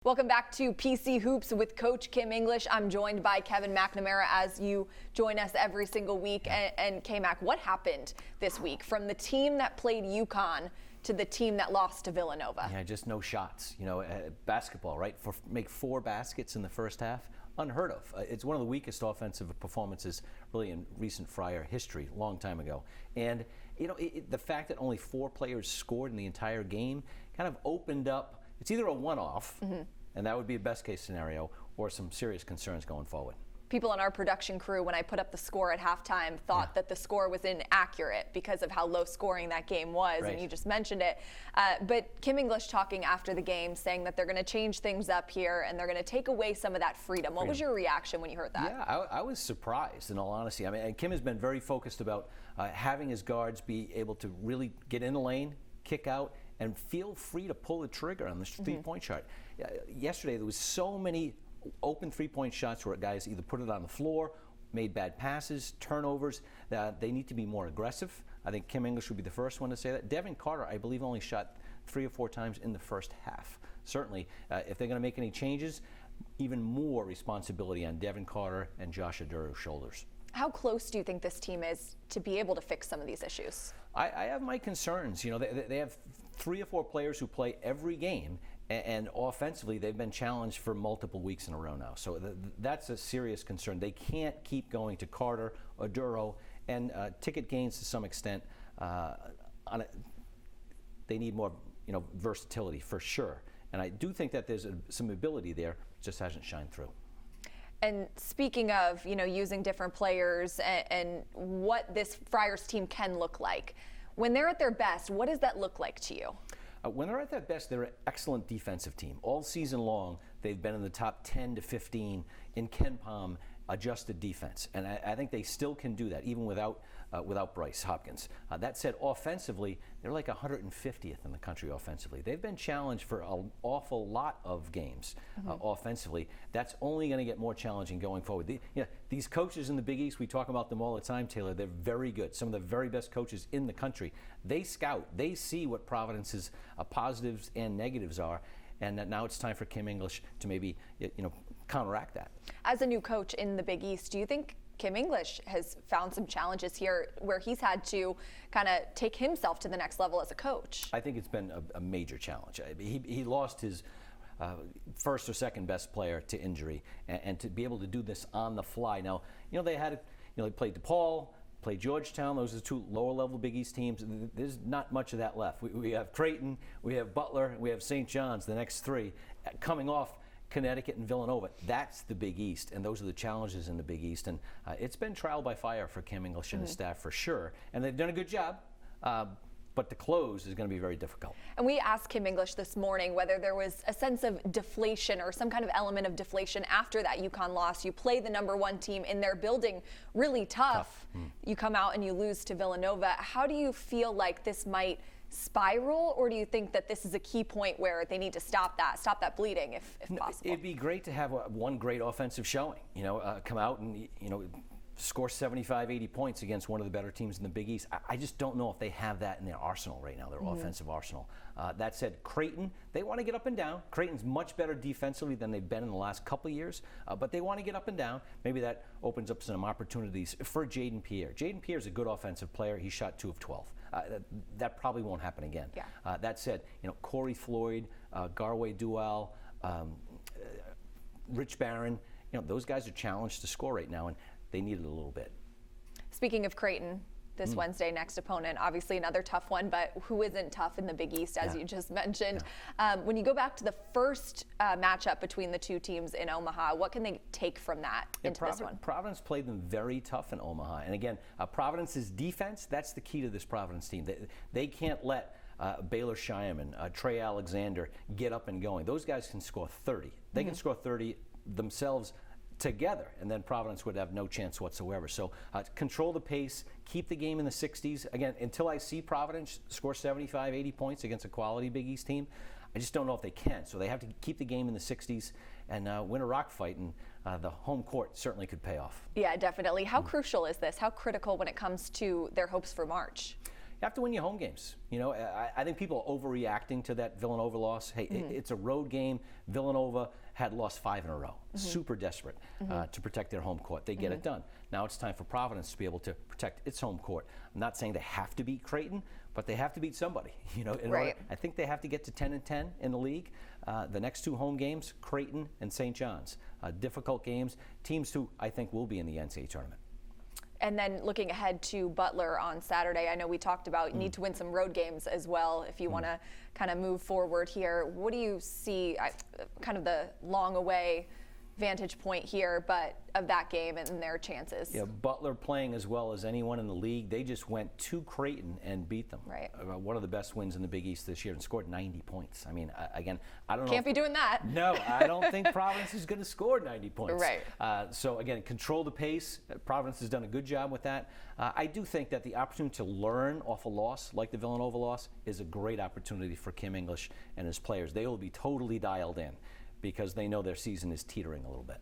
Welcome back to PC Hoops with Coach Kim English. I'm joined by Kevin McNamara as you join us every single week. And K-Mac, what happened this week from the team that played UConn to the team that lost to Villanova? Yeah, just no shots. You know, basketball, right? Make 4 baskets in the first half, unheard of. It's one of the weakest offensive performances really in recent Friar history, a long time ago. And, you know, the fact that only 4 players scored in the entire game kind of opened up. It's either a one-off, and that would be a best-case scenario, or some serious concerns going forward. People on our production crew, when I put up the score at halftime, thought that the score was inaccurate because of how low scoring that game was, and you just mentioned it. But Kim English talking after the game, saying that they're going to change things up here and they're going to take away some of that freedom. What was your reaction when you heard that? Yeah, I was surprised, in all honesty. I mean, and Kim has been very focused about having his guards be able to really get in the lane, kick out, and feel free to pull the trigger on the three-point shot. Yesterday, there was so many open three-point shots where guys either put it on the floor, made bad passes, turnovers. They need to be more aggressive. I think Kim English would be the first one to say that. Devin Carter, I believe, only shot 3 or 4 times in the first half. Certainly, if they're going to make any changes, even more responsibility on Devin Carter and Josh Aduro's shoulders. How close do you think this team is to be able to fix some of these issues? I have my concerns. You know, they have 3 or 4 players who play every game, and offensively they've been challenged for multiple weeks in a row now. So that's a serious concern. They can't keep going to Carter, Aduro, and ticket gains to some extent. They need more, versatility for sure. And I do think that there's some ability there, just hasn't shined through. And speaking of, using different players and what this Friars team can look like, when they're at their best, what does that look like to you? When they're at their best, they're an excellent defensive team. All season long, they've been in the top 10 to 15 in KenPom adjusted defense. And I think they still can do that, even without Bryce Hopkins. That said, offensively, they're like 150th in the country offensively. They've been challenged for an awful lot of games offensively. That's only going to get more challenging going forward. These coaches in the Big East, we talk about them all the time, Taylor. They're very good. Some of the very best coaches in the country. They scout. They see what Providence's positives and negatives are. And now it's time for Kim English to maybe, counteract that. As a new coach in the Big East, do you think Kim English has found some challenges here where he's had to kind of take himself to the next level as a coach? I think it's been a major challenge. He lost his first or second best player to injury, and to be able to do this on the fly. Now, they played DePaul, played Georgetown. Those are the 2 lower-level Big East teams. There's not much of that left. We have Creighton, we have Butler, we have St. John's, the next 3, coming off Connecticut and Villanova. That's the Big East, and those are the challenges in the Big East. And it's been trial by fire for Kim English and his staff for sure. And they've done a good job. But the close is going to be very difficult. And we asked Kim English this morning whether there was a sense of deflation or some kind of element of deflation after that UConn loss. You play the #1 team in their building really tough. You come out and you lose to Villanova. How do you feel like this might spiral, or do you think that this is a key point where they need to stop that bleeding if possible? It'd be great to have one great offensive showing, come out and, score 75, 80 points against one of the better teams in the Big East. I just don't know if they have that in their arsenal right now, their offensive arsenal. That said, Creighton, they want to get up and down. Creighton's much better defensively than they've been in the last couple of years, but they want to get up and down. Maybe that opens up some opportunities for Jaden Pierre. Jaden Pierre is a good offensive player. He shot 2 of 12. That probably won't happen again. Yeah. That said, Corey Floyd, Garway Dual, Rich Barron, those guys are challenged to score right now, and they need it a little bit. Speaking of Creighton, this Wednesday, next opponent, obviously another tough one, but who isn't tough in the Big East, as you just mentioned. When you go back to the first matchup between the 2 teams in Omaha, what can they take from that into this one? Providence played them very tough in Omaha. And again, Providence's defense, that's the key to this Providence team. They can't let Baylor Shireman, Trey Alexander get up and going. Those guys can score 30. They can score 30 themselves together, and then Providence would have no chance whatsoever. So control the pace, keep the game in the 60s. Again, until I see Providence score 75, 80 points against a quality Big East team, I just don't know if they can. So they have to keep the game in the 60s and win a rock fight, and the home court certainly could pay off. Yeah, definitely. How crucial is this? How critical when it comes to their hopes for March? have to win your home games. I think people are overreacting to that Villanova loss. Hey, it's a road game. Villanova had lost 5 in a row. Super desperate to protect their home court. They get it done. Now it's time for Providence to be able to protect its home court. I'm not saying they have to beat Creighton, but they have to beat somebody. I think they have to get to 10-10 in the league. The next 2 home games, Creighton and St. John's. Difficult games. Teams who I think will be in the NCAA tournament. And then looking ahead to Butler on Saturday, I know we talked about you need to win some road games as well if you want to kind of move forward here. What do you see, kind of the long away vantage point here, but of that game and their chances? Yeah, Butler playing as well as anyone in the league. They just went to Creighton and beat them. Right. One of the best wins in the Big East this year and scored 90 points. I mean, again, I don't know. Can't be doing that. No, I don't think Providence is going to score 90 points. Right. So again, control the pace. Providence has done a good job with that. I do think that the opportunity to learn off a loss like the Villanova loss is a great opportunity for Kim English and his players. They will be totally dialed in because they know their season is teetering a little bit.